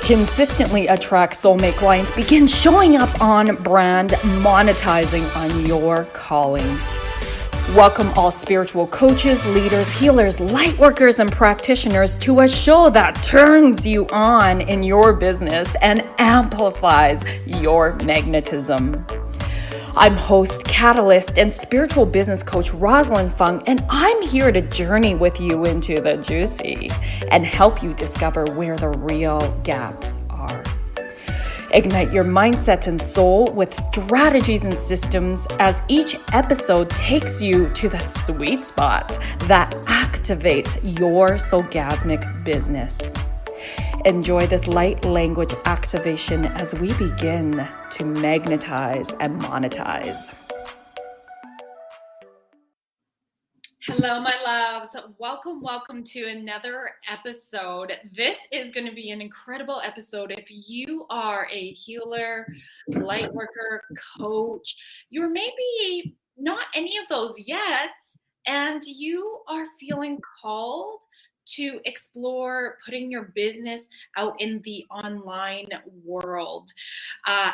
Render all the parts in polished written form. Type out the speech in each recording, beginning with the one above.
Consistently attract soulmate clients. Begin showing up on brand, monetizing on your calling. Welcome all spiritual coaches, leaders, healers, light workers, and practitioners to a show that turns you on in your business and amplifies your magnetism. I'm host, catalyst, and spiritual business coach Rosalyn Fung, and I'm here to journey with you into the juicy and help you discover where the real gaps are. Ignite your mindset and soul with strategies and systems as each episode takes you to the sweet spots that activate your soulgasmic business. Enjoy this light language activation as we begin to magnetize and monetize. Hello, my loves. Welcome to another episode. This is going to be an incredible episode. If you are a healer, light worker, coach, you're maybe not any of those yet, and you are feeling called to explore putting your business out in the online world.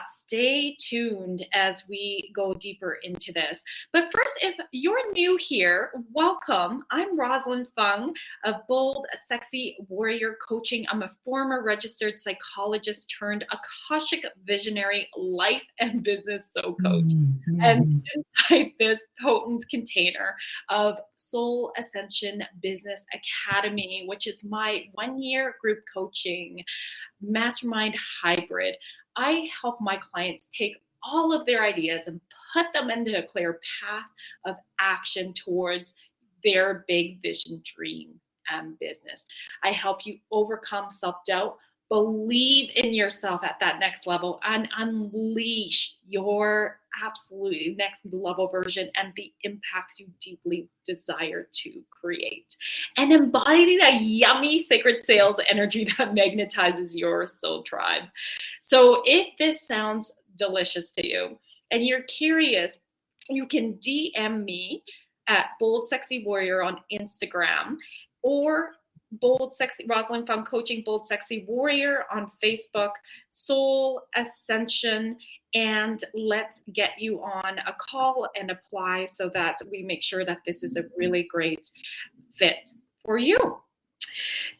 Stay tuned as we go deeper into this. But first, if you're new here, welcome. I'm Rosalyn Fung of Bold, Sexy Warrior Coaching. I'm a former registered psychologist turned Akashic visionary life and business soul coach. And inside this potent container of Soul Ascension Business Academy, which is my 1-year group coaching mastermind hybrid, I help my clients take all of their ideas and put them into a clear path of action towards their big vision, dream, and business. I help you overcome self-doubt, believe in yourself at that next level, and unleash your absolutely next level version and the impact you deeply desire to create. And embody that yummy sacred sales energy that magnetizes your soul tribe. So if this sounds delicious to you and you're curious, you can DM me at Bold Sexy Warrior on Instagram, or Bold Sexy Rosalyn Fung Coaching, Bold Sexy Warrior on Facebook, Soul Ascension, and let's get you on a call and apply so that we make sure that this is a really great fit for you.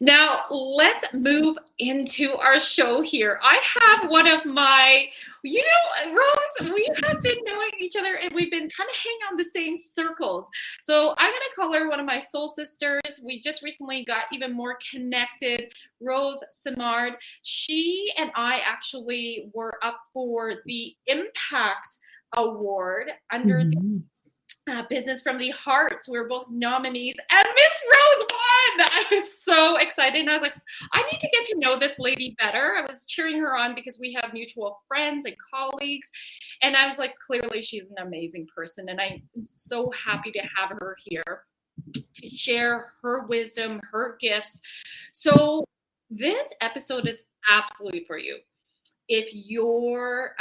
Now, let's move into our show here. I have one of my, Rose, we have been knowing each other and we've been kind of hanging on the same circles. So I'm going to call her one of my soul sisters. We just recently got even more connected. Rose Simard. She and I actually were up for the Impact Award under the Business from the Heart. We were both nominees, and Miss Rose won. I was so excited, and I was like, I need to get to know this lady better. I was cheering her on because we have mutual friends and colleagues, and I was like, clearly she's an amazing person, and I'm so happy to have her here to share her wisdom, her gifts. So this episode is absolutely for you. If you're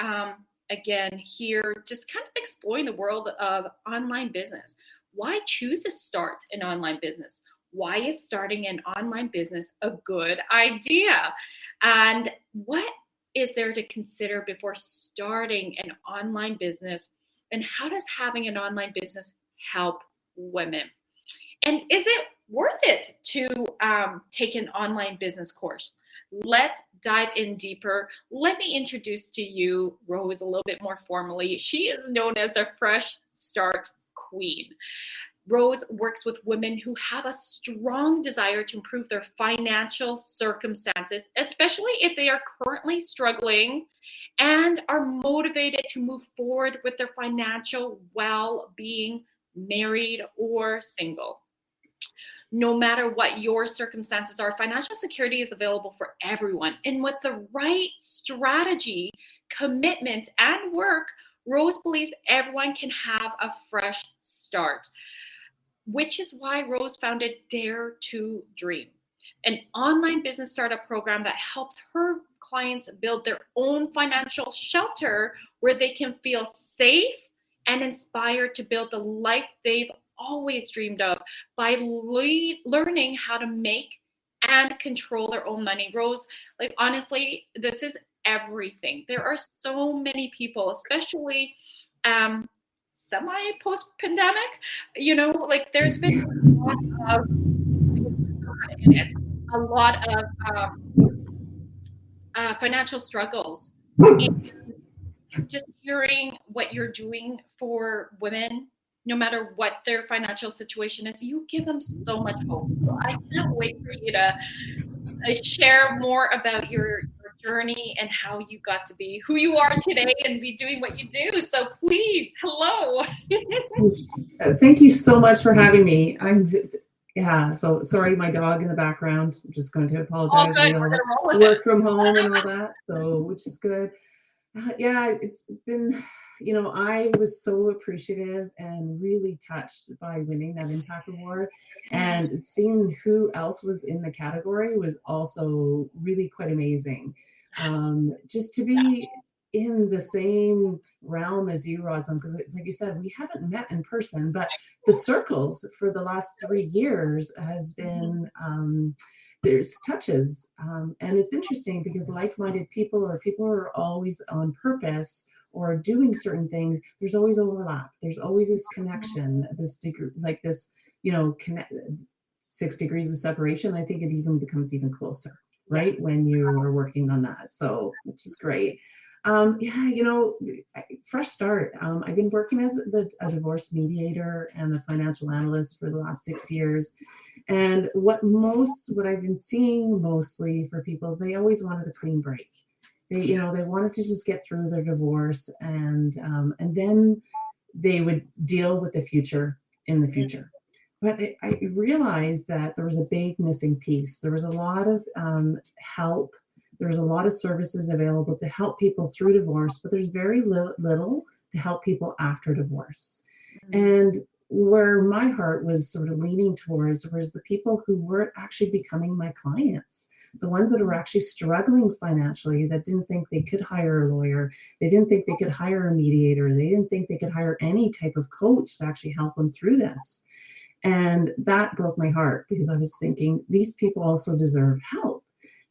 again, here, just kind of exploring the world of online business. Why choose to start an online business? Why is starting an online business a good idea? And what is there to consider before starting an online business? And how does having an online business help women? And is it worth it to take an online business course? Let's dive in deeper. Let me introduce to you Rose a little bit more formally. She is known as a Fresh Start Queen. Rose works with women who have a strong desire to improve their financial circumstances, especially if they are currently struggling and are motivated to move forward with their financial well-being, married or single. No matter what your circumstances are, financial security is available for everyone. And with the right strategy, commitment, and work, Rose believes everyone can have a fresh start, which is why Rose founded Dare to Dream, an online business startup program that helps her clients build their own financial shelter where they can feel safe and inspired to build the life they've always dreamed of by learning how to make and control their own money. Rose, like honestly, this is everything. There are so many people, especially semi post pandemic, like there's been a lot of it's a lot of financial struggles. And just hearing what you're doing for women, no matter what their financial situation is, you give them so much hope. So I can't wait for you to share more about your journey and how you got to be who you are today and be doing what you do. So please, hello. Thank you so much for having me. So sorry, my dog in the background. I'm just going to apologize. All good. We We're all gonna roll with work from home and all that, which is good. It's been, I was so appreciative and really touched by winning that Impact Award, and seeing who else was in the category was also really quite amazing. Just to be in the same realm as you, Rosalyn, because like you said, we haven't met in person, but the circles for the last 3 years has been, there's touches. And it's interesting because like-minded people, or people who are always on purpose or doing certain things, there's always overlap. There's always this connection, this degree, like this, 6 degrees of separation. I think it even becomes even closer, right? When you are working on that. So, which is great. Fresh start. I've been working as a divorce mediator and a financial analyst for the last 6 years. And what I've been seeing mostly for people is they always wanted a clean break. They wanted to just get through their divorce, and then they would deal with the future in the future. But I realized that there was a big missing piece. There was a lot of help. There's a lot of services available to help people through divorce, but there's very little to help people after divorce. And where my heart was sort of leaning towards was the people who were actually becoming my clients, the ones that were actually struggling financially, that didn't think they could hire a lawyer. They didn't think they could hire a mediator. They didn't think they could hire any type of coach to actually help them through this. And that broke my heart, because I was thinking these people also deserve help.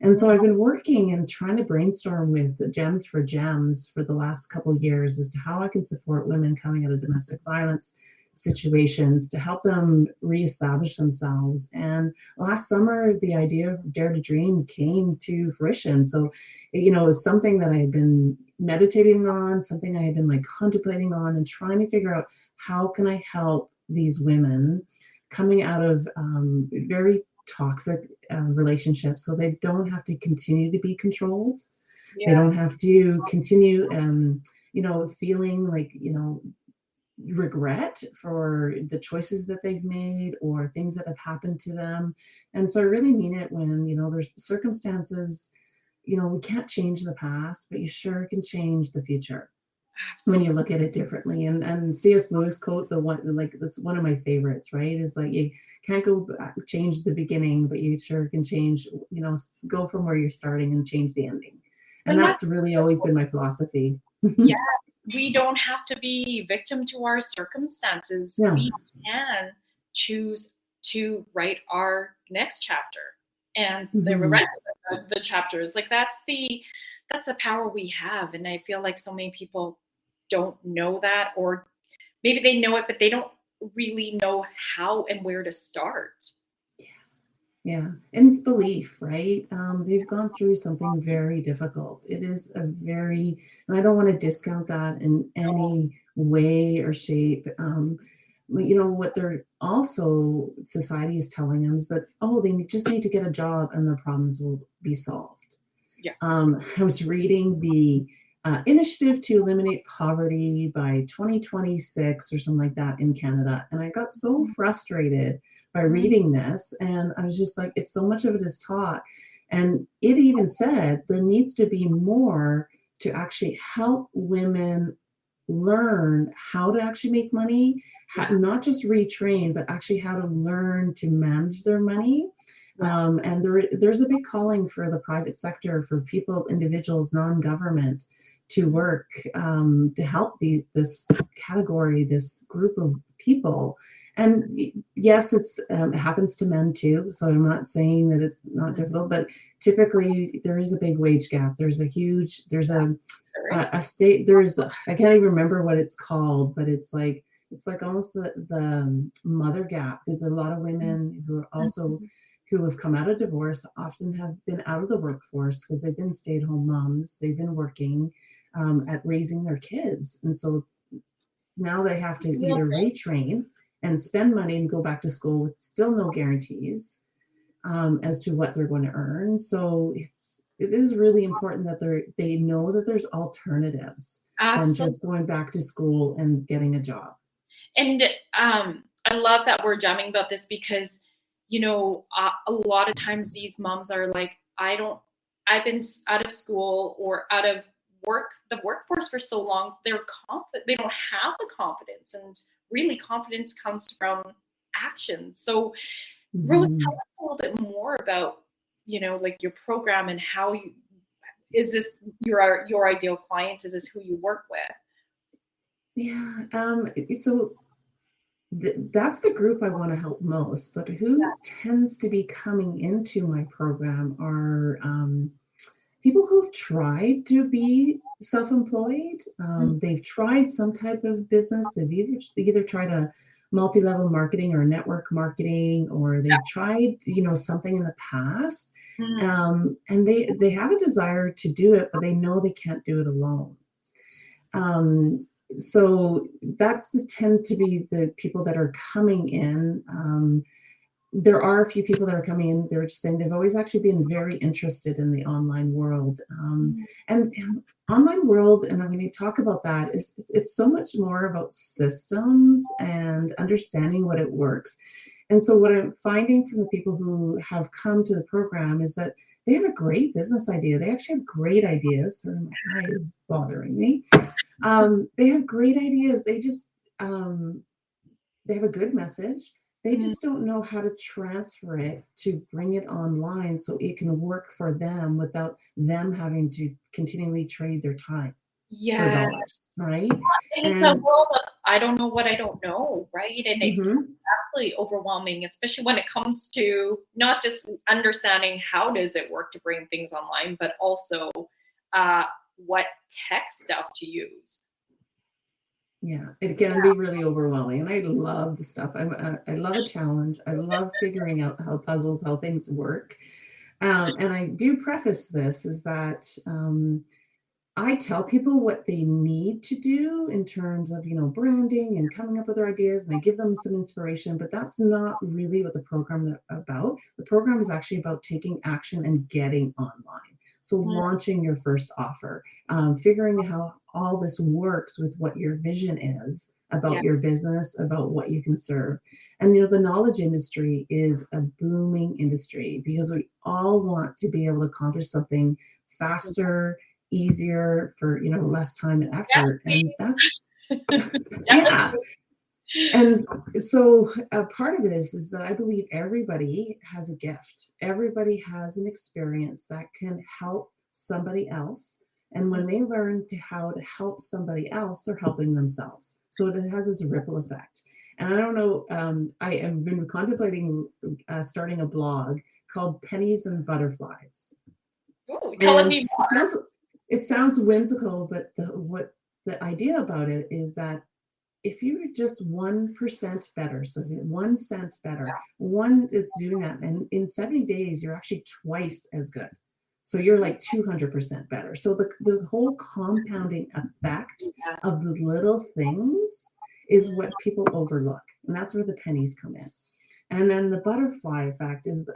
And so I've been working and trying to brainstorm with Gems for Gems for the last couple of years as to how I can support women coming out of domestic violence situations to help them reestablish themselves. And last summer, the idea of Dare to Dream came to fruition. So, it was something that I had been meditating on, something I had been like contemplating on, and trying to figure out how can I help these women coming out of very toxic relationships, so they don't have to continue to be controlled. Yes. They don't have to continue feeling like regret for the choices that they've made or things that have happened to them. And so I really mean it when there's circumstances, we can't change the past, but you sure can change the future. Absolutely. When you look at it differently. And C.S. Lewis quote, that's one of my favorites, right? Is like, you can't go back, change the beginning, but you sure can change, go from where you're starting and change the ending. And that's really always been my philosophy. Yeah, we don't have to be victim to our circumstances. No. We can choose to write our next chapter, and the rest of the chapters. Like that's a power we have. And I feel like so many people don't know that, or maybe they know it, but they don't really know how and where to start. Yeah. And it's belief, right? They've gone through something very difficult. It is and I don't want to discount that in any way or shape. But what they're also, society is telling them is that, they just need to get a job and their problems will be solved. Yeah. I was reading the initiative to eliminate poverty by 2026 or something like that in Canada. And I got so frustrated by reading this. And I was just like, it's so much of it is talk. And it even said there needs to be more to actually help women learn how to actually make money, not just retrain, but actually how to learn to manage their money. And there's a big calling for the private sector, for people, individuals, non-government, to work to help this category, this group of people. And yes, it happens to men too. So I'm not saying that it's not difficult, but typically there is a big wage gap. There's a state, I can't even remember what it's called, but it's like almost the mother gap, because there are a lot of women who are also who have come out of divorce, often have been out of the workforce because they've been stay-at-home moms. They've been working at raising their kids. And so now they have to either retrain and spend money and go back to school with still no guarantees as to what they're going to earn. So it is really important that they know that there's alternatives than just going back to school and getting a job. And I love that we're jamming about this because, a lot of times these moms are like, I've been out of school or out of the workforce for so long, they're confident, they don't have the confidence, and really confidence comes from action. So Rose, tell us a little bit more about, like your program and how is this your ideal client? Is this who you work with? Yeah. So that's the group I want to help most, but who tends to be coming into my program are people who've tried to be self-employed. They've tried some type of business. They've either tried a multi-level marketing or network marketing, or they've tried, something in the past. And they have a desire to do it, but they know they can't do it alone. So tend to be the people that are coming in. There are a few people that are coming in, they're just saying they've always actually been very interested in the online world. And online world, and I'm going to talk about that, it's so much more about systems and understanding what it works. And so what I'm finding from the people who have come to the program is that they have a great business idea. They actually have great ideas. Sorry, my eye is bothering me. They have great ideas. They just, they have a good message. They just don't know how to transfer it to bring it online so it can work for them without them having to continually trade their time for dollars, right? And it's a world of I don't know what I don't know, right? And it's absolutely overwhelming, especially when it comes to not just understanding how does it work to bring things online, but also what tech stuff to use. Yeah, it can be really overwhelming, and I love the stuff. I love a challenge. I love figuring out how things work. And I do preface this is that I tell people what they need to do in terms of, branding and coming up with their ideas, and I give them some inspiration, but that's not really what the program is about. The program is actually about taking action and getting online. So launching your first offer, figuring out how all this works with what your vision is about your business, about what you can serve. And, the knowledge industry is a booming industry because we all want to be able to accomplish something faster, easier, for, less time and effort. And that's, yeah. And so part of it is that I believe everybody has a gift. Everybody has an experience that can help somebody else. And when they learn how to help somebody else, they're helping themselves. So it has this ripple effect. And I don't know, I have been contemplating starting a blog called Pennies and Butterflies. Ooh, telling me more. It sounds whimsical, but the idea about it is that if you're just 1% better, so 1 cent better, it's doing that, and in 70 days, you're actually twice as good. So you're like 200% better. So the whole compounding effect of the little things is what people overlook, and that's where the pennies come in. And then the butterfly effect is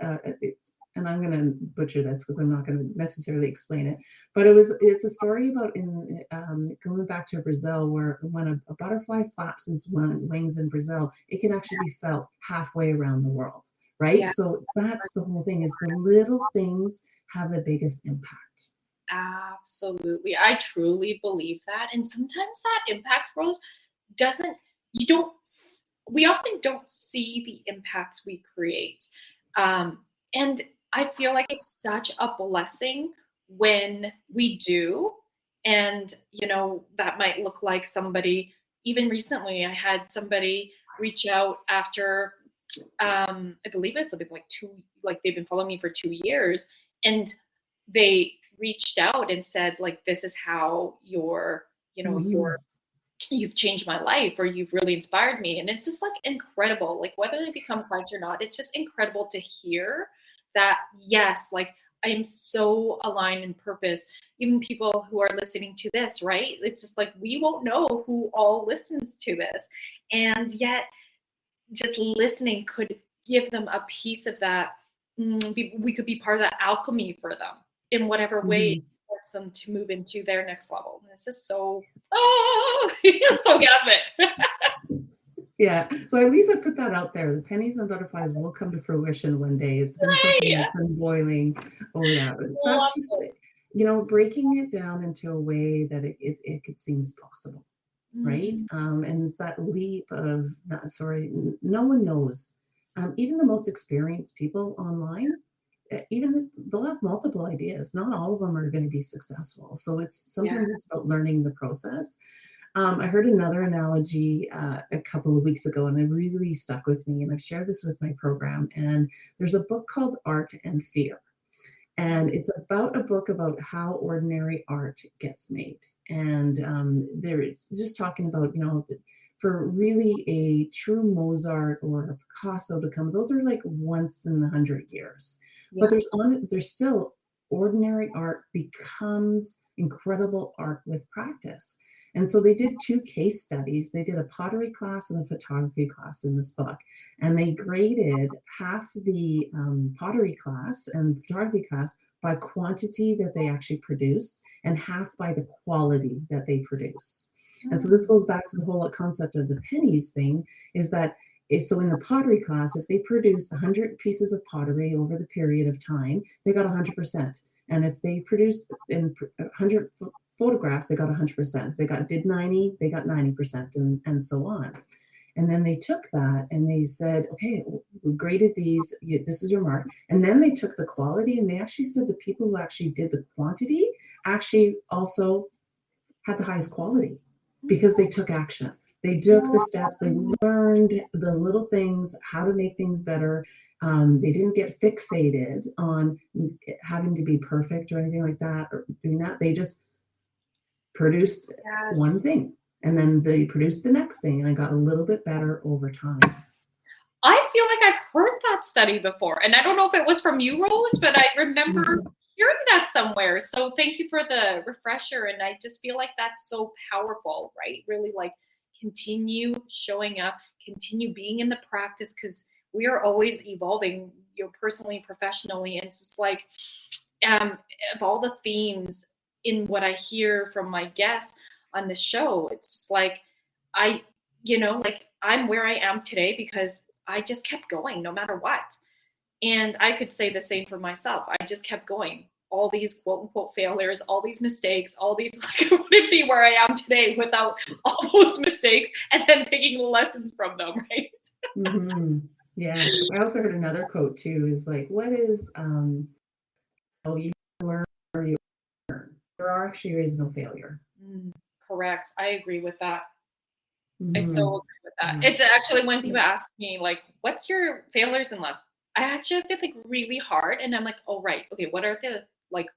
and I'm going to butcher this because I'm not going to necessarily explain it, but it's a story about going back to Brazil, where when a butterfly flaps its wings in Brazil, it can actually be felt halfway around the world, right? Yeah. So that's the whole thing, is the little things have the biggest impact. Absolutely. I truly believe that. And sometimes that impact, Rose, we often don't see the impacts we create. And I feel like it's such a blessing when we do. And, that might look like somebody, even recently, I had somebody reach out after, I believe it's something like they've been following me for 2 years, and they reached out and said, like, this is how you've changed my life, or you've really inspired me. And it's just like incredible, like whether they become clients or not, it's just incredible to hear that, yes, like I am so aligned in purpose. Even people who are listening to this, right? It's just like, we won't know who all listens to this. And yet just listening could give them a piece of that. We could be part of that alchemy for them in whatever way supports them to move into their next level. And it's just so, Soulgasmic. Yeah. So at least I put that out there. The pennies and butterflies will come to fruition one day. It's been something that's been boiling. Oh yeah. But that's just, breaking it down into a way that it seems possible. Right. And it's that leap of, no one knows. Even the most experienced people online, even they'll have multiple ideas. Not all of them are going to be successful. So sometimes it's about learning the process. I heard another analogy a couple of weeks ago, and it really stuck with me. And I've shared this with my program. And there's a book called Art and Fear. And it's about a book about how ordinary art gets made. And it's just talking about, for really a true Mozart or a Picasso to come, those are like once in 100 years. Yeah. But there's still ordinary art becomes incredible art with practice. And so they did 2 case studies. They did a pottery class and a photography class in this book. And they graded half the pottery class and photography class by quantity that they actually produced, and half by the quality that they produced. And so this goes back to the whole concept of the pennies thing, is that so in the pottery class, if they produced 100 pieces of pottery over the period of time, they got 100%. And if they produced 100 photographs, they got 100%. If they did 90, they got 90%, and so on. And then they took that and they said, okay, we graded these, this is your mark. And then they took the quality, and they actually said the people who actually did the quantity actually also had the highest quality because they took action. They took the steps, they learned the little things, how to make things better. They didn't get fixated on having to be perfect or anything like that, or doing that. They just produced one thing, and then they produced the next thing, and it got a little bit better over time. I feel like I've heard that study before, and I don't know if it was from you, Rose, but I remember hearing that somewhere. So thank you for the refresher. And I just feel like that's so powerful, right? Really, like, continue showing up, continue being in the practice, because we are always evolving, personally and professionally. And it's just like, of all the themes in what I hear from my guests on the show, it's like, I'm where I am today because I just kept going no matter what. And I could say the same for myself. I just kept going. All these quote unquote failures, all these mistakes, all these, I wouldn't be where I am today without all those mistakes and then taking lessons from them, right? Yeah. I also heard another quote too, is like, what is, you learn or you learn. There actually is no failure. Correct. I agree with that. I so agree with that. It's actually when people ask me, like, what's your failures in life? I actually have to think really hard, and I'm like, oh, right. Okay, what are the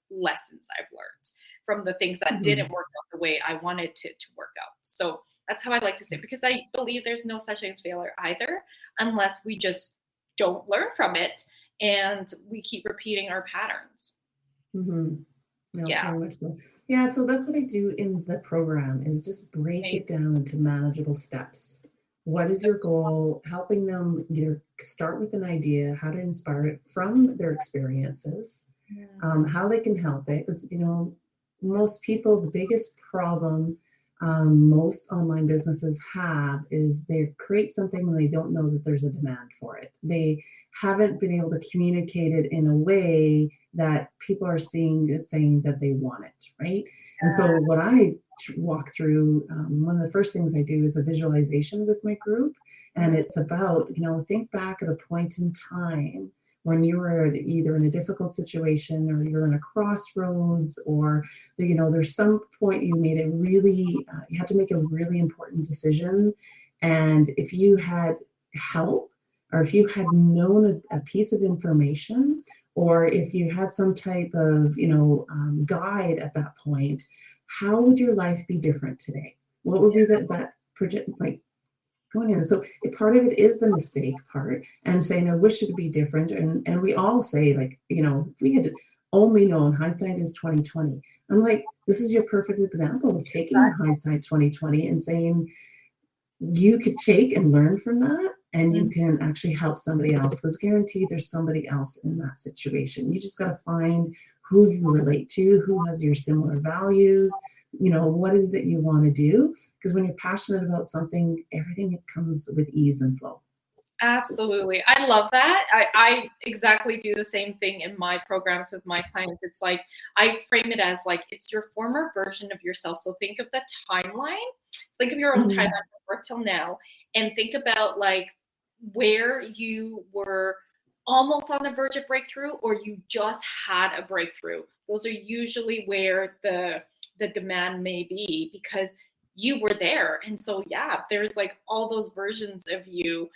lessons I've learned from the things that didn't work out the way I wanted to work out? So that's how I like to say, because I believe there's no such thing as failure either, unless we just don't learn from it and we keep repeating our patterns. Yeah, very much so. Yeah, so that's what I do in the program, is just break it down into manageable steps. What is your goal? Helping them either start with an idea, how to inspire it from their experiences, how they can help it. Because, most people, the biggest problem most online businesses have is they create something and they don't know that there's a demand for it. They haven't been able to communicate it in a way that people are saying that they want it, right? And so what I walk through, one of the first things I do is a visualization with my group. And it's about, think back at a point in time when you're either in a difficult situation or you're in a crossroads, or there's some point you made a really you had to make a really important decision, and if you had help, or if you had known a piece of information, or if you had some type of guide at that point, how would your life be different today? What would be that project, like, going in? So part of it is the mistake part, and saying I wish it would be different, and we all say, like, if we had only known, hindsight is 2020. I'm like, this is your perfect example of taking hindsight 2020 and saying you could take and learn from that, and you can actually help somebody else, because guaranteed there's somebody else in that situation. You just got to find who you relate to, who has your similar values, what is it you want to do, because when you're passionate about something, everything comes with ease and flow. Absolutely. I love that. I exactly do the same thing in my programs with my clients. It's like, I frame it as like, it's your former version of yourself. So think of the timeline, think of your own timeline from birth till now, and think about like where you were almost on the verge of breakthrough, or you just had a breakthrough. Those are usually where the demand may be, because you were there. And so, yeah, there's like all those versions of you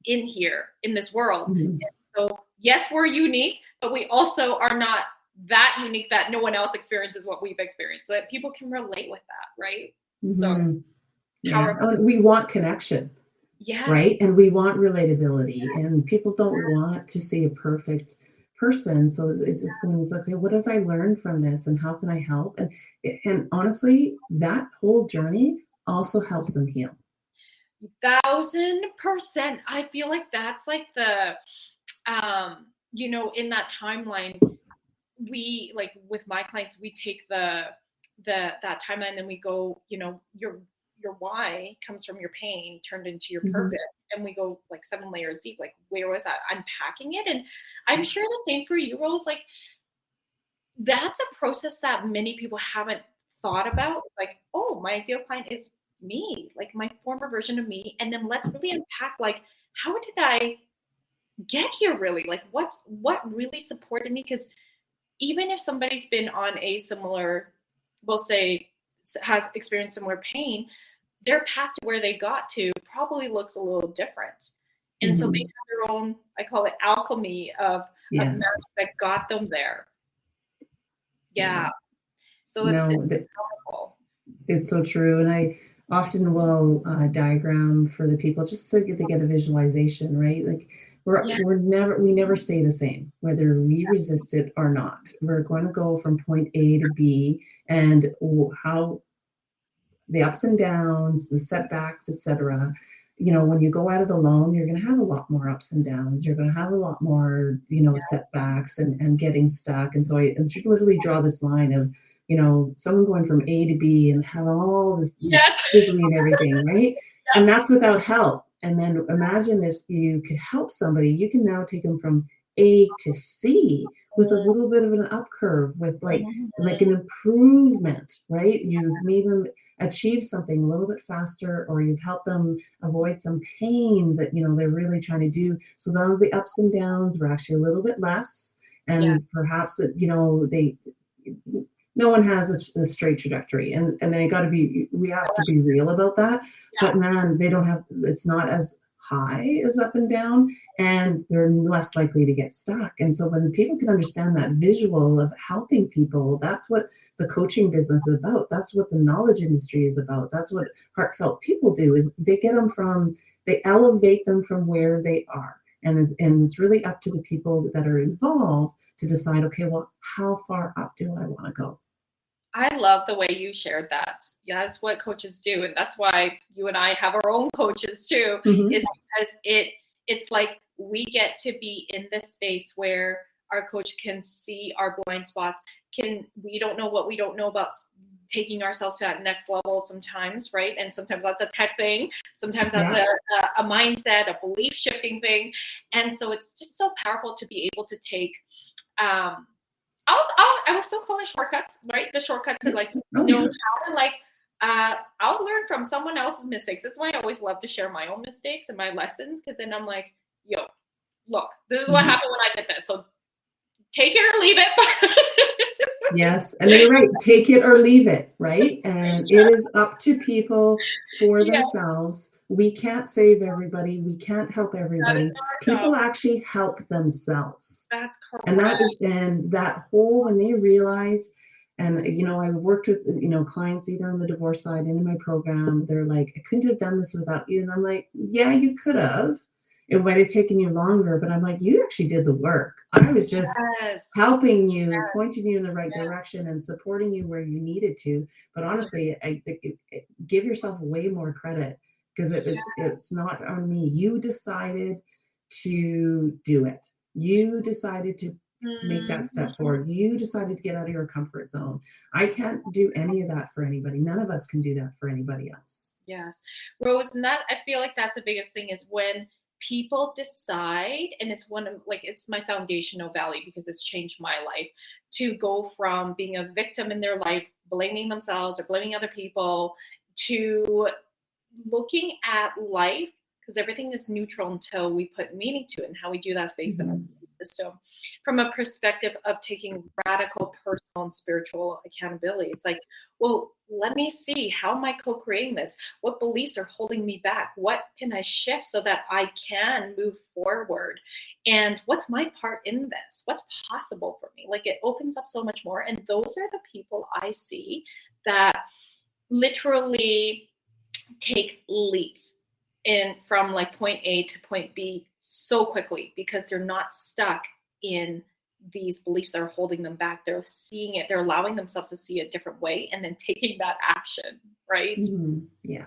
in here, in this world. And so, yes, we're unique, but we also are not that unique that no one else experiences what we've experienced, so that people can relate with that, right? So, we want connection. Yes. Right? And we want relatability, and people don't want to see a perfect person. So it's just when it's like, okay, what have I learned from this, and how can I help? And honestly, that whole journey also helps them heal. 1000%. I feel like that's like the, in that timeline, we, like with my clients, we take that timeline, and we go, your why comes from your pain turned into your purpose. And we go like 7 layers deep, like where was that, unpacking it. And I'm sure the same for you, Rose. Like, that's a process that many people haven't thought about. Like, oh, my ideal client is me, like my former version of me. And then let's really unpack, like, how did I get here, really? Like, what really supported me? Because even if somebody's been on a similar, we'll say, has experienced similar pain, their path to where they got to probably looks a little different. And so they have their own, I call it alchemy of magic that got them there. Yeah. So it's powerful. It's so true. And I often will diagram for the people, just so they get a visualization, right? Like, we never stay the same, whether we resist it or not. We're going to go from point A to B, and how the ups and downs, the setbacks, etc. When you go at it alone, you're going to have a lot more ups and downs. You're going to have a lot more, setbacks and getting stuck. And so I literally draw this line of, someone going from A to B and have all this squiggly and everything, right? And that's without help. And then imagine if you could help somebody, you can now take them from A to C with a little bit of an up curve, with like an improvement, right? You've made them achieve something a little bit faster, or you've helped them avoid some pain that they're really trying to do. So now the ups and downs were actually a little bit less, and perhaps that no one has a straight trajectory, and we have to be real about that. But man, they don't have, it's not as high as up and down, and they're less likely to get stuck. And so when people can understand that visual of helping people, that's what the coaching business is about. That's what the knowledge industry is about. That's what heartfelt people do, is they elevate them from where they are. And it's really up to the people that are involved to decide, okay, well, how far up do I want to go? I love the way you shared that. Yeah, that's what coaches do. And that's why you and I have our own coaches too, is because it's like we get to be in this space where our coach can see our blind spots. We don't know what we don't know about taking ourselves to that next level sometimes, right? And sometimes that's a tech thing. Sometimes that's a mindset, a belief shifting thing. And so it's just so powerful to be able to take, I was still calling shortcuts, right? The shortcuts to know how to I'll learn from someone else's mistakes. That's why I always love to share my own mistakes and my lessons, because then I'm like, yo, look, this is what happened when I did this. So take it or leave it. Yes. And then you're right. Take it or leave it. Right. And it is up to people for themselves. We can't save everybody. We can't help everybody. People actually help themselves. That's correct. And that whole, when they realize, and, you know, I've worked with, you know, clients either on the divorce side and in my program, they're like, I couldn't have done this without you. And I'm like, yeah, you could have. It might have taken you longer, but I'm like, you actually did the work. I was just helping you, pointing you in the right direction and supporting you where you needed to. But honestly, give yourself way more credit, because it's not on me. You decided to do it. You decided to make that step forward. You decided to get out of your comfort zone. I can't do any of that for anybody. None of us can do that for anybody else. Yes. Rose, and that, I feel like that's the biggest thing, is when people decide, and it's one of, like, it's my foundational value because it's changed my life, to go from being a victim in their life, blaming themselves or blaming other people, to looking at life, because everything is neutral until we put meaning to it, and how we do that is based on a system, from a perspective of taking radical personal and spiritual accountability. It's like, well, let me see, how am I co-creating this? What beliefs are holding me back? What can I shift so that I can move forward? And what's my part in this? What's possible for me? Like, it opens up so much more. And those are the people I see that literally take leaps in from like point A to point B so quickly, because they're not stuck in these beliefs that are holding them back. They're seeing it, they're allowing themselves to see it a different way, and then taking that action, right? Yeah.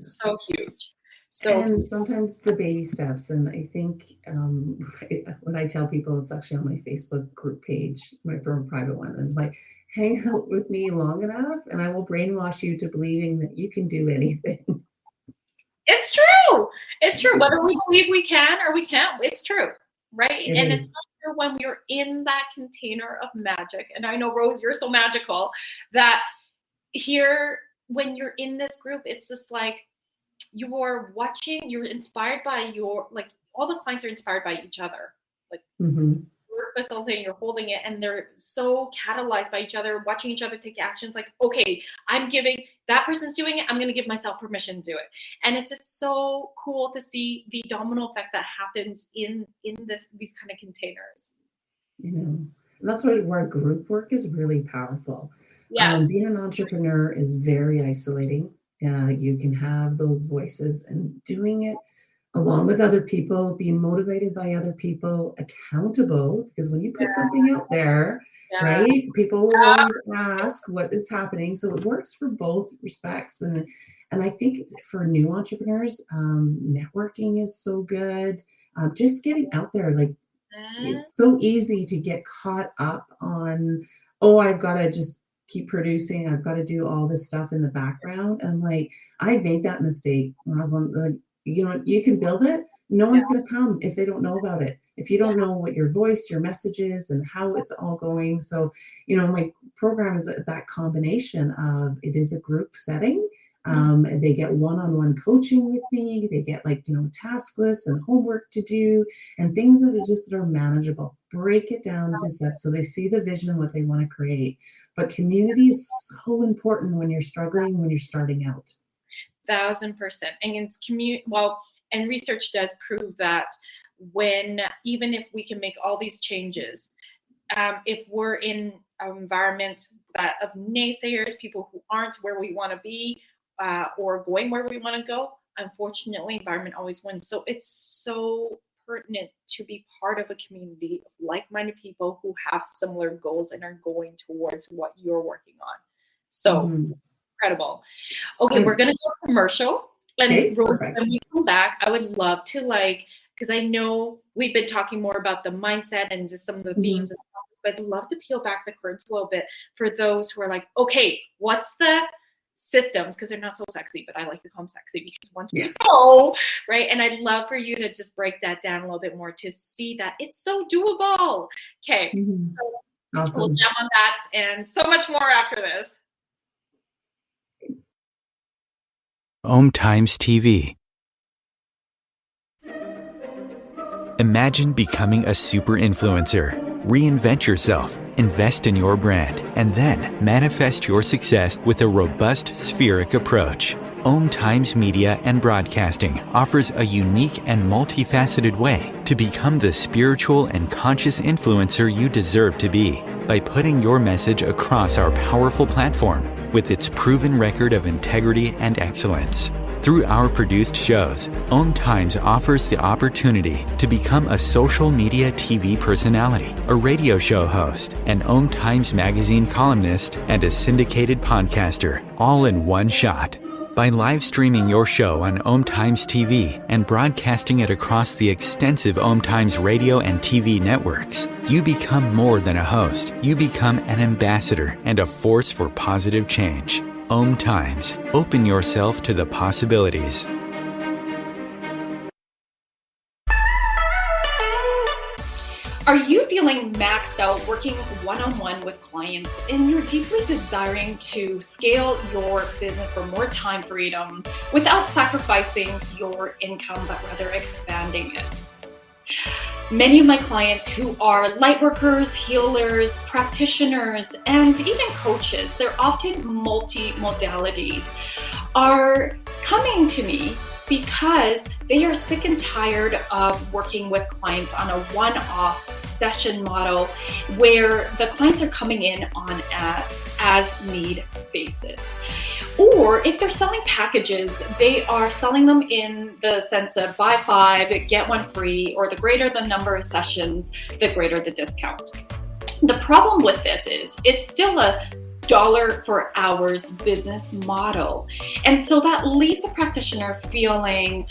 So huge. So, and sometimes the baby steps. And I think when I tell people, it's actually on my Facebook group page, my firm private one, and like, hang out with me long enough and I will brainwash you to believing that you can do anything. It's true. It's true. Whether we believe we can or we can't, it's true, right? It's so true when we're in that container of magic. And I know, Rose, you're so magical that here, when you're in this group, it's just like, you're watching, you're inspired by your, like, all the clients are inspired by each other. Like, you're facilitating, you're holding it, and they're so catalyzed by each other, watching each other take actions. Like, okay, I'm giving, that person's doing it, I'm going to give myself permission to do it. And it's just so cool to see the domino effect that happens in these kind of containers. And that's where group work is really powerful. Yes. Being an entrepreneur is very isolating. You can have those voices, and doing it along with other people, being motivated by other people, accountable, because when you put something out there, right, people will always ask what is happening. So it works for both respects. And I think for new entrepreneurs, networking is so good. Just getting out there, like, it's so easy to get caught up on, oh, I've got to just keep producing. I've got to do all this stuff in the background. And like, I made that mistake, Rosalyn. Like, you know, you can build it. No one's going to come if they don't know about it. If you don't know what your voice, your message is, and how it's all going. So, you know, my program is that combination of, it is a group setting. And they get one-on-one coaching with me. They get, like, you know, task lists and homework to do, and things that are manageable. Break it down into steps so they see the vision and what they want to create. But community is so important when you're struggling, when you're starting out. 1000%. And it's and research does prove that when, even if we can make all these changes, if we're in an environment of naysayers, people who aren't where we want to be, or going where we want to go, unfortunately, environment always wins. So it's so pertinent to be part of a community of like-minded people who have similar goals and are going towards what you're working on. So incredible. Okay, we're going to go commercial. And Rose, when we come back, I would love to, like, because I know we've been talking more about the mindset and just some of the themes, but I'd love to peel back the curtains a little bit for those who are like, okay, what's the systems, because they're not so sexy, but I like to call them sexy because once we go, right? And I'd love for you to just break that down a little bit more to see that it's so doable. Okay, so Awesome. We'll jump on that and so much more after this. OMTimes TV. Imagine becoming a super influencer. Reinvent yourself, invest in your brand, and then manifest your success with a robust spheric approach. OMTimes Media and Broadcasting offers a unique and multifaceted way to become the spiritual and conscious influencer you deserve to be by putting your message across our powerful platform with its proven record of integrity and excellence. Through our produced shows, OMTimes offers the opportunity to become a social media TV personality, a radio show host, an OMTimes magazine columnist, and a syndicated podcaster, all in one shot. By live streaming your show on OMTimes TV and broadcasting it across the extensive OMTimes radio and TV networks, you become more than a host. You become an ambassador and a force for positive change. OMTimes. Open yourself to the possibilities. Are you feeling maxed out working one-on-one with clients and you're deeply desiring to scale your business for more time freedom without sacrificing your income, but rather expanding it? Many of my clients who are light workers, healers, practitioners, and even coaches, they're often multi-modality, are coming to me because they are sick and tired of working with clients on a one-off session model where the clients are coming in on an as-need basis. Or if they're selling packages, they are selling them in the sense of buy 5, get 1 free, or the greater the number of sessions, the greater the discount. The problem with this is it's still a dollar for hours business model. And so that leaves the practitioner feeling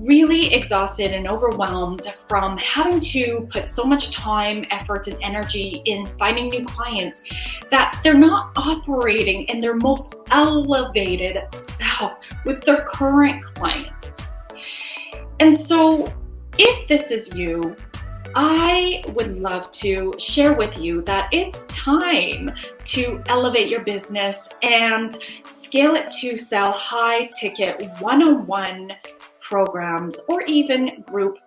really exhausted and overwhelmed from having to put so much time, effort, and energy in finding new clients that they're not operating in their most elevated self with their current clients. And so if this is you, I would love to share with you that it's time to elevate your business and scale it to sell high ticket one-on-one programs or even group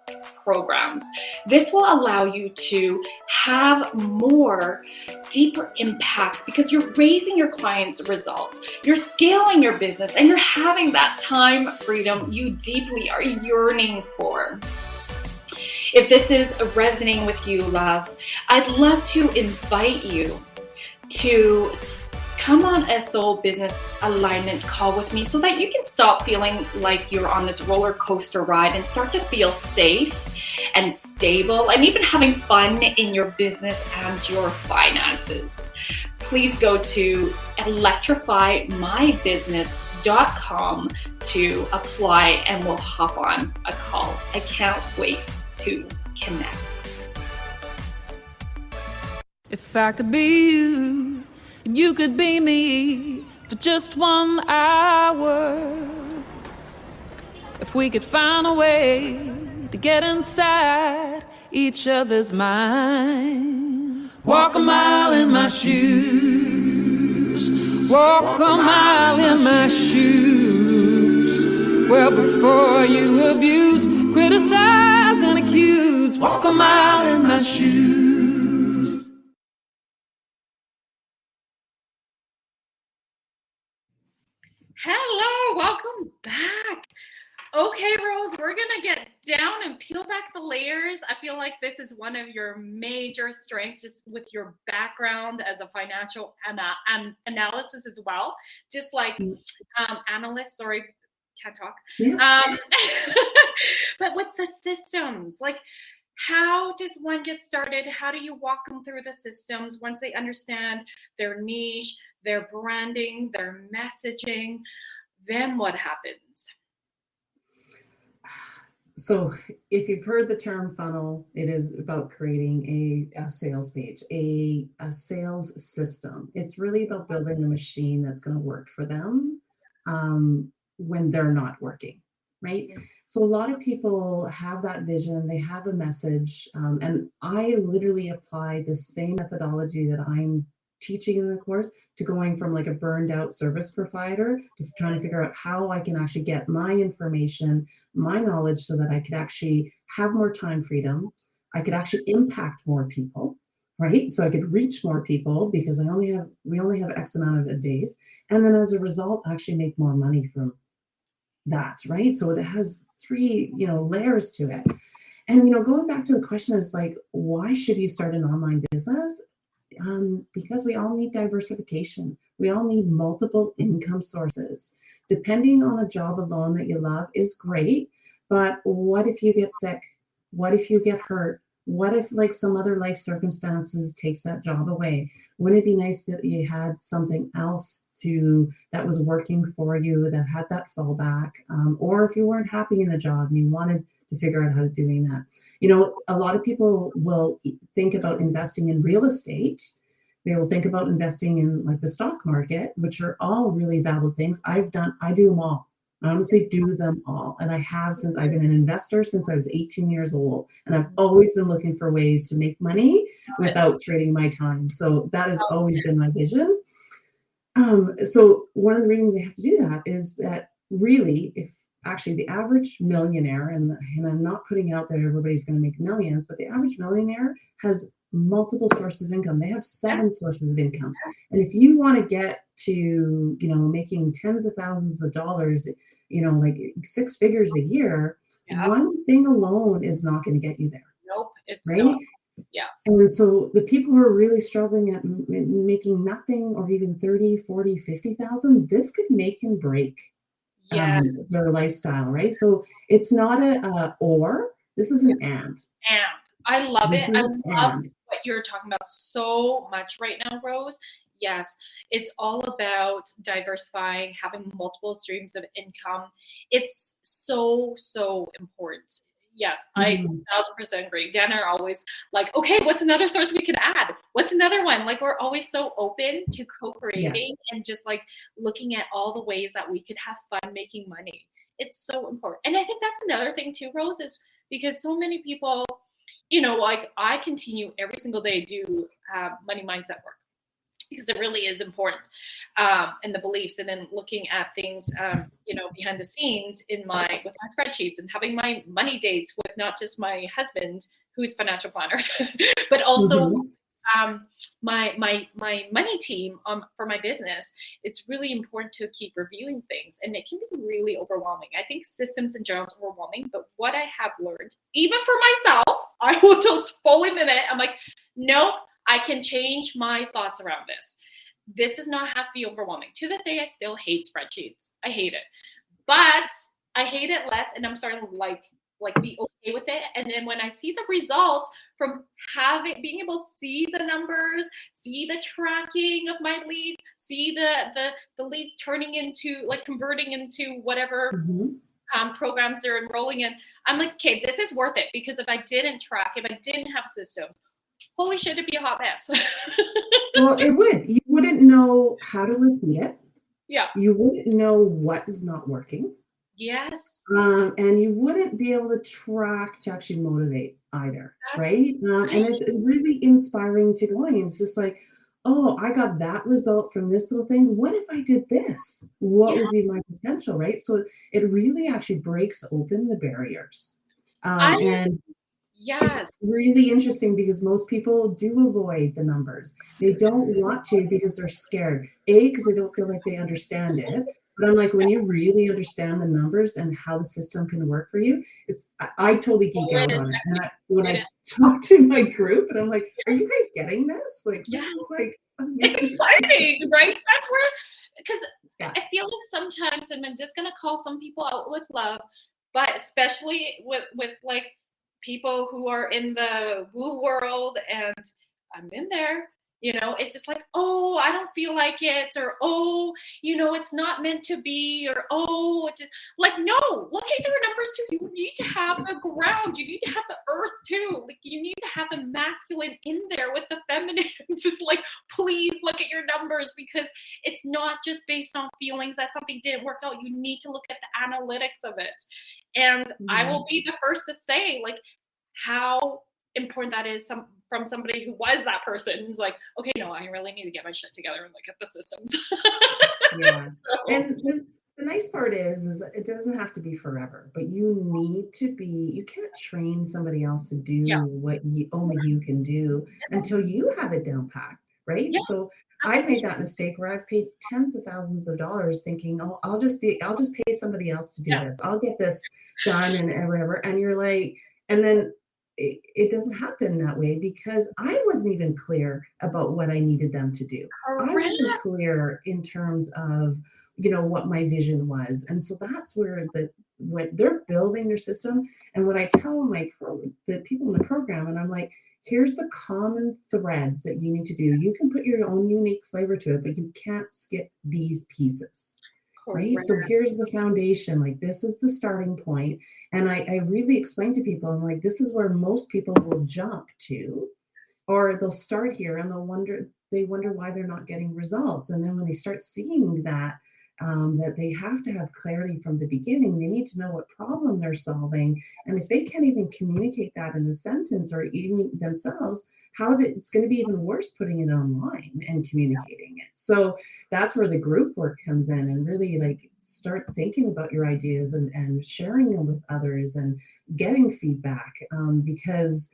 programs. This will allow you to have more deeper impacts because you're raising your clients' results, you're scaling your business, and you're having that time freedom you deeply are yearning for. If this is resonating with you, love, I'd love to invite you to come on a soul business alignment call with me so that you can stop feeling like you're on this roller coaster ride and start to feel safe and stable and even having fun in your business and your finances. Please go to electrifymybusiness.com to apply and we'll hop on a call. I can't wait to connect. If I could be you, and you could be me for just 1 hour. If we could find a way to get inside each other's minds. Walk a mile in my shoes. Walk a mile in my shoes. Well, before you abuse, criticize and accuse. Walk a mile in my shoes. Hello, welcome back. Okay, Rose, we're gonna get down and peel back the layers. I feel like this is one of your major strengths, just with your background as a financial analysis as well. Just like analyst, sorry, can't talk. Yeah. But with the systems, like how does one get started? How do you walk them through the systems once they understand their niche, their branding, their messaging? Then what happens? So if you've heard the term funnel, it is about creating a sales page, a sales system. It's really about building a machine that's going to work for them when they're not working, right? So a lot of people have that vision, they have a message, and I literally apply the same methodology that I'm teaching in the course to going from like a burned out service provider to trying to figure out how I can actually get my information, my knowledge, so that I could actually have more time freedom. I could actually impact more people, right? So I could reach more people because we only have X amount of days. And then as a result, actually make more money from that, right? So it has three, layers to it. And, going back to the question is like, why should you start an online business? Because we all need diversification. We all need multiple income sources. Depending on a job alone that you love is great, but what if you get sick? What if you get hurt? What if like some other life circumstances takes that job away? Wouldn't it be nice that you had something else that was working for you, that had that fallback? Or if you weren't happy in a job and you wanted to figure out how to doing that. A lot of people will think about investing in real estate. They will think about investing in like the stock market, which are all really valid things. I do them all. I honestly do them all. And I have since I've been an investor since I was 18 years old. And I've always been looking for ways to make money without trading my time. So that has always been my vision. So one of the reasons they have to do that is that really, if actually the average millionaire, and I'm not putting it out there everybody's going to make millions, but the average millionaire has multiple sources of income. They have 7 sources of income. And if you want to get to, making tens of thousands of dollars, like 6 figures a year, one thing alone is not going to get you there. Nope, it's right? not. Yeah. And so the people who are really struggling at making nothing, or even 30, 40, 50,000, this could make and break their lifestyle, right? So it's not a or, this is an and. And I love it. I love and. what you're talking about so much right now, Rose. Yes, it's all about diversifying, having multiple streams of income. It's so, so important. Yes, I 1000% agree. Dan are always like, okay, what's another source we could add? What's another one? Like, we're always so open to co-creating and just like looking at all the ways that we could have fun making money. It's so important. And I think that's another thing too, Rose, is because so many people, like I continue every single day to do money mindset work, because it really is important, and the beliefs, and then looking at things, behind the scenes with my spreadsheets, and having my money dates with not just my husband, who's financial planner, but also my money team for my business. It's really important to keep reviewing things, and it can be really overwhelming. I think systems in general is overwhelming, but what I have learned, even for myself, I will just fully admit it. I'm like, nope. I can change my thoughts around this. This does not have to be overwhelming. To this day, I still hate spreadsheets. I hate it. But I hate it less, and I'm starting to like be okay with it. And then when I see the result from being able to see the numbers, see the tracking of my leads, see the leads turning into, like, converting into whatever programs they're enrolling in, I'm like, okay, this is worth it. Because if I didn't track, if I didn't have systems, holy shit, it'd be a hot mess. Well, it would. You wouldn't know how to repeat it. Yeah. You wouldn't know what is not working. Yes. And you wouldn't be able to track to actually motivate either, right? And it's really inspiring to go. It's just like, oh, I got that result from this little thing. What if I did this? What would be my potential, right? So it really actually breaks open the barriers. It's really interesting because most people do avoid the numbers. They don't want to because they're scared. Because they don't feel like they understand it. But I'm like, when you really understand the numbers and how the system can work for you, I totally geek out on it. And when I talk to my group, and I'm like, are you guys getting this? Like, this is like amazing. It's exciting, right? That's where, because I feel like sometimes, and I'm just gonna call some people out with love, but especially with like people who are in the woo world, and I'm in there, it's just like, oh, I don't feel like it, or, oh, it's not meant to be, or, oh, it's just like, no, look at your numbers too. You need to have the ground. You need to have the earth too. Like, you need to have the masculine in there with the feminine. It's just like, please look at your numbers, because it's not just based on feelings that something didn't work out. You need to look at the analytics of it. And I will be the first to say, like, how important that is from somebody who was that person who's like, okay, no, I really need to get my shit together and look at the systems. Yeah. So, And the nice part is that it doesn't have to be forever, but you can't train somebody else to yeah, do what only you can do until you have it down packed, right? yeah, So I've absolutely. made that mistake where I've paid tens of thousands of dollars thinking, oh, I'll just pay somebody else to do Yes, this. I'll get this done and whatever. And you're like, and then it doesn't happen that way because I wasn't even clear about what I needed them to do. I correct. wasn't clear in terms of what my vision was. And so that's where when they're building their system, and when I tell the people in the program, and I'm like, here's the common threads that you need to do. You can put your own unique flavor to it, but you can't skip these pieces. Right. Correct. So here's the foundation. Like, this is the starting point. And I really explain to people, I'm like, this is where most people will jump to, or they'll start here and they wonder why they're not getting results. And then when they start seeing that, that they have to have clarity from the beginning, they need to know what problem they're solving. And if they can't even communicate that in a sentence or even themselves, it's going to be even worse putting it online and communicating it. So that's where the group work comes in, and really like start thinking about your ideas and sharing them with others and getting feedback, because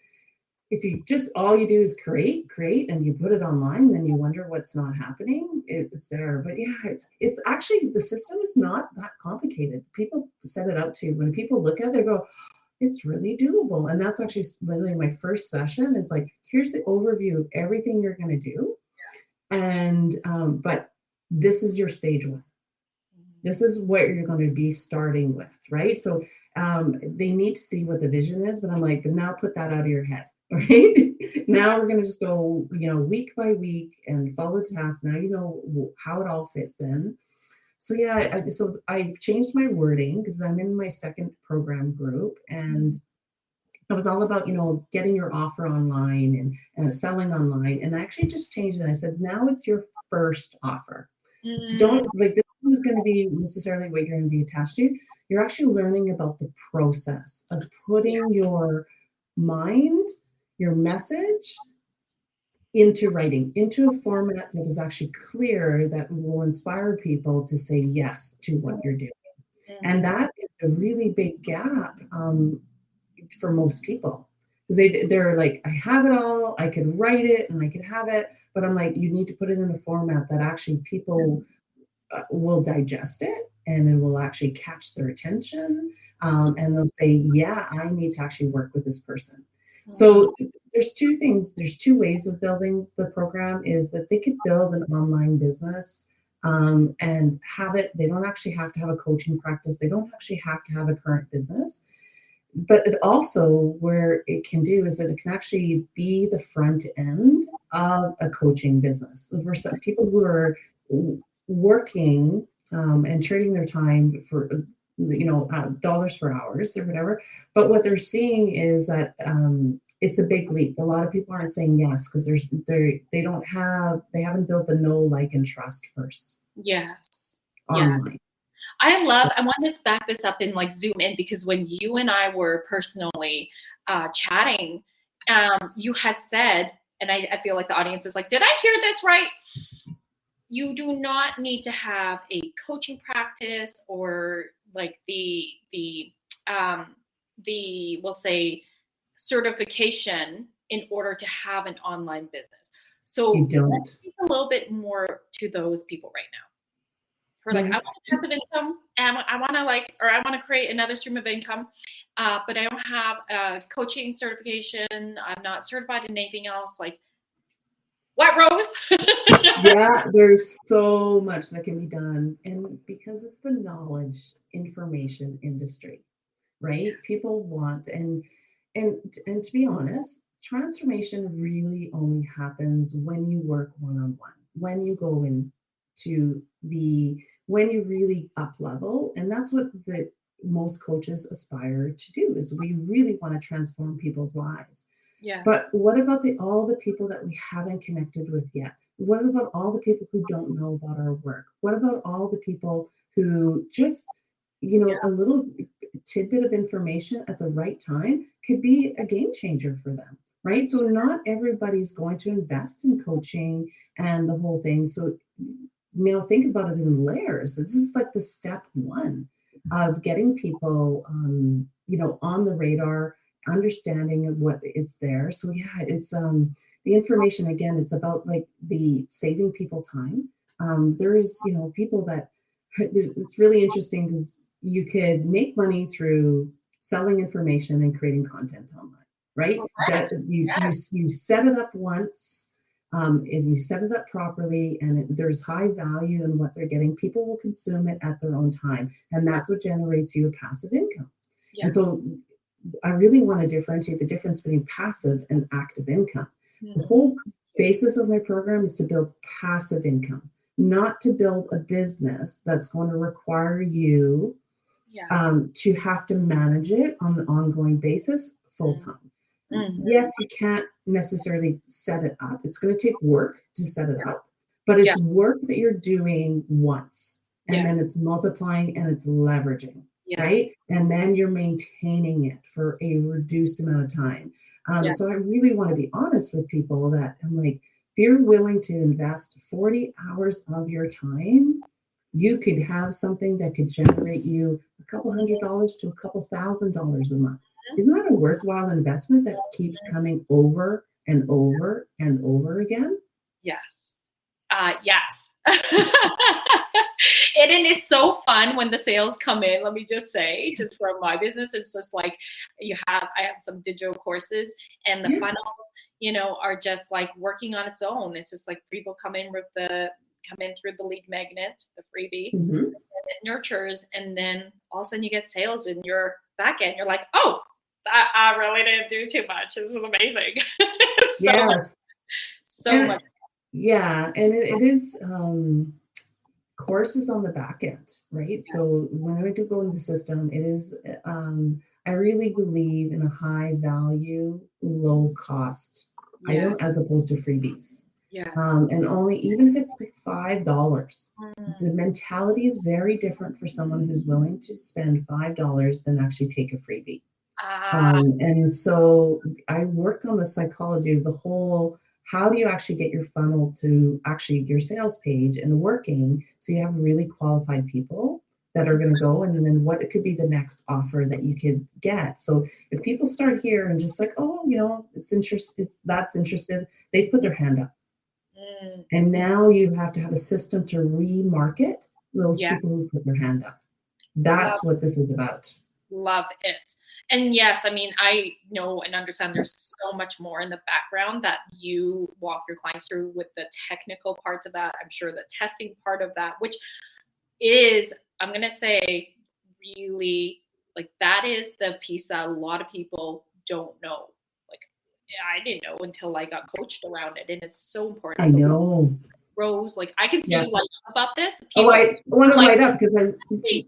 if you just all you do is create and you put it online, then you wonder what's not happening. It's there. But yeah, it's actually, the system is not that complicated. People set it up to, when people look at it, they go, it's really doable. And that's actually literally my first session is like, here's the overview of everything you're going to do. And but this is your stage one. This is what you're going to be starting with, right? So they need to see what the vision is, but I'm like, but now put that out of your head, right? Now we're going to just go, week by week and follow the task. Now you know how it all fits in. So yeah, so I've changed my wording because I'm in my second program group, and it was all about, getting your offer online and selling online. And I actually just changed it. I said, now it's your first offer. Don't like, this is going to be necessarily what you're going to be attached to. You're actually learning about the process of putting your mind, your message into writing, into a format that is actually clear, that will inspire people to say yes to what you're doing. And that is a really big gap for most people, because they're like, I have it all, I could write it and I could have it, but I'm like, you need to put it in a format that actually people will digest it, and it will actually catch their attention, and they'll say, yeah, I need to actually work with this person. So there's two ways of building the program, is that they could build an online business and have it. They don't actually have to have a coaching practice. They don't actually have to have a current business. But it also, where it can do is that it can actually be the front end of a coaching business. For some people who are working and trading their time for dollars for hours or whatever, but what they're seeing is that it's a big leap. A lot of people aren't saying yes because they haven't built the know, like, and trust first. Yes. Online. I want to back this up and like zoom in, because when you and I were personally chatting, you had said, and I feel like the audience is like, did I hear this right? You do not need to have a coaching practice or like the we'll say certification in order to have an online business. So You don't. let's speak a little bit more to those people right now. Or like, I want a passive income, and I want to create another stream of income, but I don't have a coaching certification. I'm not certified in anything else. Like, what, Rose? Yeah, there's so much that can be done, and because it's the knowledge information industry, right? People want, and to be honest, transformation really only happens when you work one-on-one, when you go when you really up level. And that's what the most coaches aspire to do, is we really want to transform people's lives. Yes. But what about all the people that we haven't connected with yet? What about all the people who don't know about our work? What about all the people who just, a little tidbit of information at the right time could be a game changer for them, right? So not everybody's going to invest in coaching and the whole thing. So think about it in layers. This is like the step one of getting people, on the radar, understanding of what is there. So yeah, it's the information, again, it's about like the saving people time. There's, people that it's really interesting because you could make money through selling information and creating content online, right? Correct. You set it up once. If you set it up properly and there's high value in what they're getting, people will consume it at their own time. And that's what generates you a passive income. Yes. And so I really want to differentiate the difference between passive and active income. The whole basis of my program is to build passive income, not to build a business that's going to require you to have to manage it on an ongoing basis full time. Yes, you can't necessarily set it up. It's going to take work to set it up, but it's work that you're doing once, and then it's multiplying and it's leveraging, right? And then you're maintaining it for a reduced amount of time. So I really want to be honest with people that I'm like, if you're willing to invest 40 hours of your time, you could have something that could generate you a couple $100 to a couple $1,000 a month. Isn't that a worthwhile investment that keeps coming over and over and over again? Yes. Yes. And it is so fun when the sales come in. Let me just say, just for my business, it's just like I have some digital courses, and the funnels, are just like working on its own. It's just like people come in through the lead magnet, the freebie, and it nurtures, and then all of a sudden you get sales in your back end. You're like, oh, I really didn't do too much. This is amazing. Much. Yeah, and it is courses on the back end, right? So when I do go into the system, it is I really believe in a high value, low cost item as opposed to freebies. Yes. And only, even if it's like $5, the mentality is very different for someone who's willing to spend $5 than actually take a freebie. And so I work on the psychology of the whole, how do you actually get your funnel to actually your sales page and working so you have really qualified people that are going to go, and then what it could be the next offer that you could get. So if people start here and just like, oh, that's interested, they've put their hand up. And now you have to have a system to remarket those people who put their hand up. That's what this is about. Love it. And yes, I mean, I know and understand there's so much more in the background that you walk your clients through with the technical parts of that. I'm sure the testing part of that, which is, I'm going to say, really, like, that is the piece that a lot of people don't know. Like, I didn't know until I got coached around it. And it's so important. I know. Rose, like, I can see you light up about this. People, I want to light up because I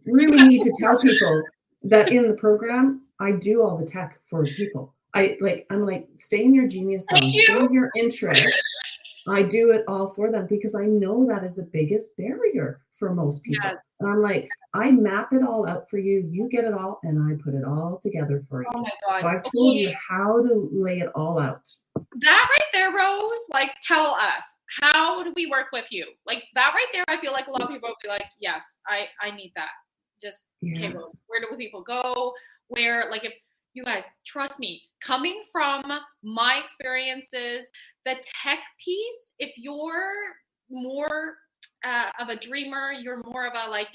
really need to tell people that in the program, I do all the tech for people. I'm like, stay in your genius zone, stay in your interest. I do it all for them because I know that is the biggest barrier for most people. Yes. And I'm like, I map it all out for you. You get it all, and I put it all together for you. Oh my God. So I've told you how to lay it all out. That right there, Rose, like, tell us, how do we work with you? Like, that right there, I feel like a lot of people will be like, yes, I need that. Just, okay, Rose, where do people go? Where, like, if you guys, trust me, coming from my experiences, the tech piece, if you're more of a dreamer, you're more of a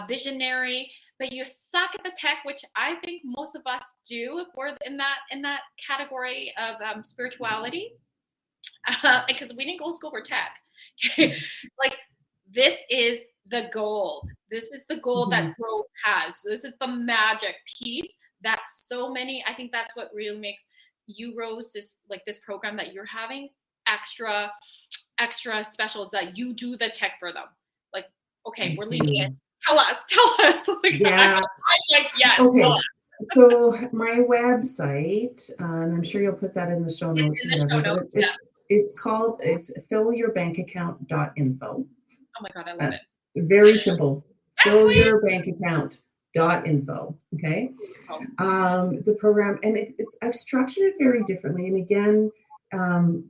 visionary, but you suck at the tech, which I think most of us do if we're in that category of spirituality, because we didn't go to school for tech. Like, this is the gold. This is the gold that growth has. This is the magic piece that so many, I think that's what really makes you, Rose, is like this program that you're having extra specials, that you do the tech for them. Like, okay, we're leaving it. Tell us. Like, yeah. I'm like, yes. Okay. So my website, and I'm sure you'll put that in the show notes. It's called, fillyourbankaccount.info. Oh my God, I love it. Very simple. Fill your bank account. .info. Okay. Oh, The program, and I've structured it very differently. And again,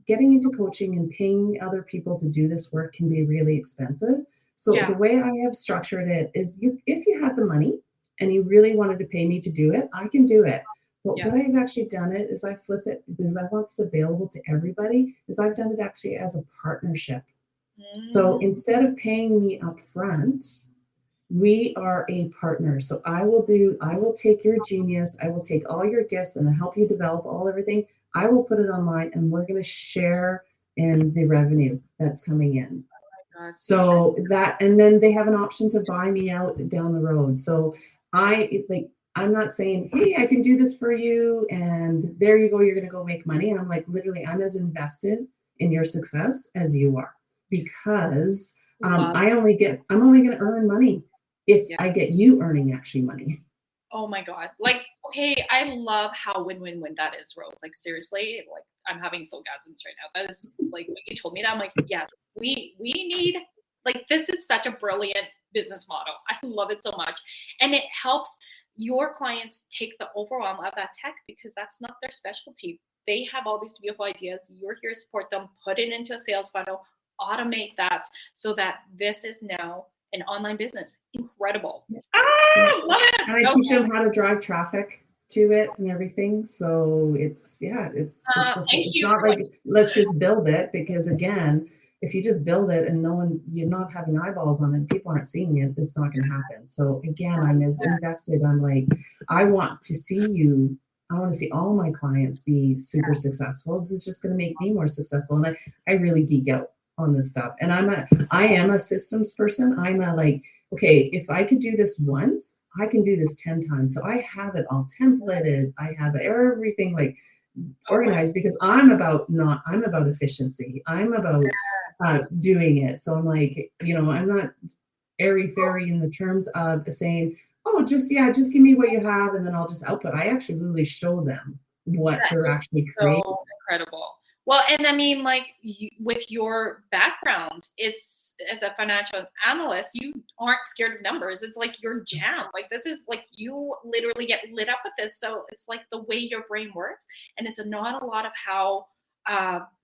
getting into coaching and paying other people to do this work can be really expensive. So yeah. the way I have structured it is, if you had the money and you really wanted to pay me to do it, I can do it. But Yeah. what I've actually done it is I flipped it, because I want this available to everybody, is I've done it actually as a partnership. So instead of paying me up front, we are a partner. So I will take your genius, I will take all your gifts and help you develop everything. I will put it online, and we're going to share in the revenue that's coming in. God. So that, and then they have an option to buy me out down the road. So I'm not saying, hey, I can do this for you, and there you go, you're going to go make money. And I'm like, literally, I'm as invested in your success as you are, because I'm only going to earn money if I get you earning actually money. Oh my God. Like, okay, I love how win-win-win that is, Rose. Like, seriously, like, I'm having soulgasms right now. That is, like, when you told me that, I'm like, yes, we need, like, this is such a brilliant business model. I love it so much. And it helps your clients take the overwhelm of that tech, because that's not their specialty. They have all these beautiful ideas. You're here to support them, put it into a sales funnel, automate that, so that this is now an online business. Incredible. Love it. And I teach them how to drive traffic to it and everything. So it's not like, let's just build it, because again, if you just build it and you're not having eyeballs on it, people aren't seeing it, it's not going to happen. So again, I'm as invested. I'm like, I want to see all my clients be super successful, because it's just going to make me more successful. And I really geek out on this stuff. And I am a systems person. Okay, if I could do this once, I can do this 10 times. So I have it all templated. I have everything like organized, because I'm about efficiency. I'm about doing it. So I'm like, I'm not airy-fairy in the terms of saying, oh, just give me what you have and then I'll just output. I actually really show them what they're actually creating. So incredible. Well, and I mean, like, with your background, it's, as a financial analyst, you aren't scared of numbers. It's like your jam. Like, this is like, you literally get lit up with this. So it's like the way your brain works. And it's not a lot of how,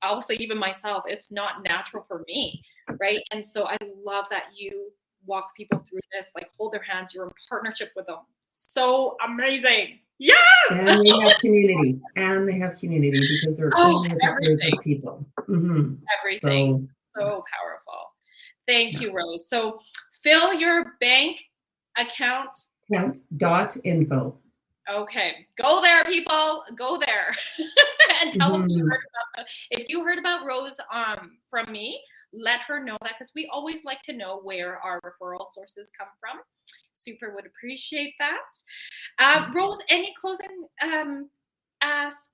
I'll say even myself, it's not natural for me, right? And so I love that you walk people through this, like, hold their hands, you're in partnership with them. So amazing. Yes. And they have community, because they're in with a group of people. Mm-hmm. Everything. So powerful. Thank you, Rose. So fill your bank account. .info. Okay. Go there, people. Go there. And tell them you heard about if you heard about Rose from me, let her know that, because we always like to know where our referral sources come from. Super would appreciate that. Rose, any closing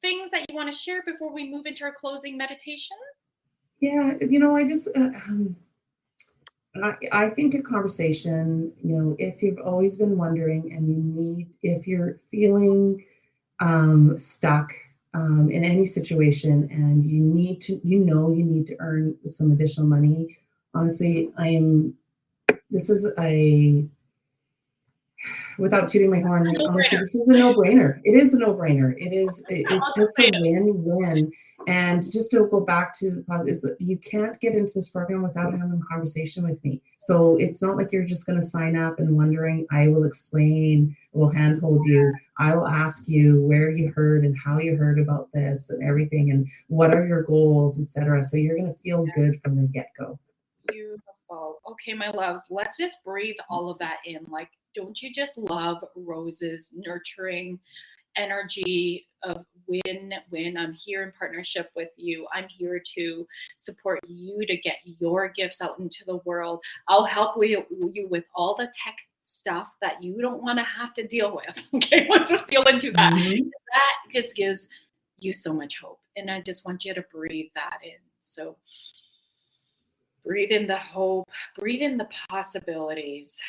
things that you want to share before we move into our closing meditation? Yeah, I just I think a conversation, if you've always been wondering and if you're feeling stuck in any situation and you need to earn some additional money, honestly, this is without tooting my horn, honestly, this is a no-brainer. It is a no-brainer. It's a win-win. And just to go back to, you can't get into this program without having a conversation with me. So it's not like you're just going to sign up and wondering. I will explain, will handhold you. I will ask you where you heard and how you heard about this and everything, and what are your goals, etc. So you're going to feel good from the get-go. Beautiful. Okay, my loves, let's just breathe all of that in. Like, don't you just love Rose's nurturing energy of when I'm here in partnership with you. I'm here to support you to get your gifts out into the world. I'll help you with all the tech stuff that you don't want to have to deal with. Okay, let's just feel into that. Mm-hmm. That just gives you so much hope. And I just want you to breathe that in. So breathe in the hope, breathe in the possibilities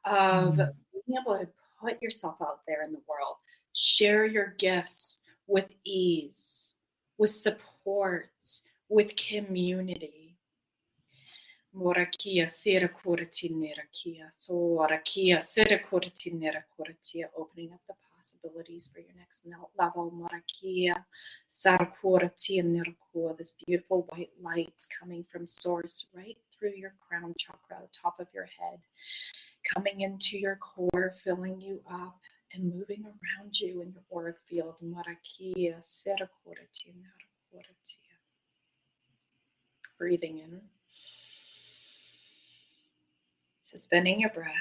of being able to put yourself out there in the world, share your gifts with ease, with support, with community. Morakia sira kuratinera kia. So rakia sira kuratinera kuratia. Opening up the possibilities for your next level. Morakia sarakuratia nirkua. This beautiful white light coming from source right through your crown chakra, the top of your head, coming into your core, filling you up and moving around you in your auric field. Morakia sira kuratia nirkuratia. Breathing in. Suspending your breath,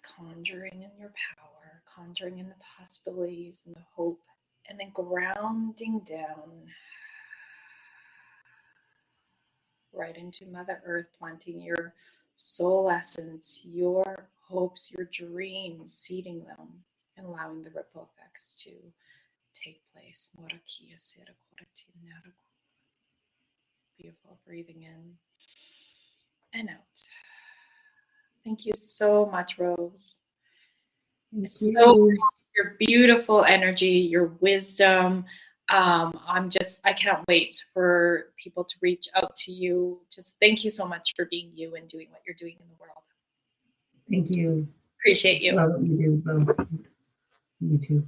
conjuring in your power, conjuring in the possibilities and the hope, and then grounding down right into Mother Earth, planting your soul essence, your hopes, your dreams, seeding them, and allowing the ripple effects to take place. Beautiful. Breathing in and out. Thank you so much, Rose. Thank So you. your beautiful energy, your wisdom. I can't wait for people to reach out to you. Just thank you so much for being you and doing what you're doing in the world. Thank you. Appreciate you. Love what you do as well. You too.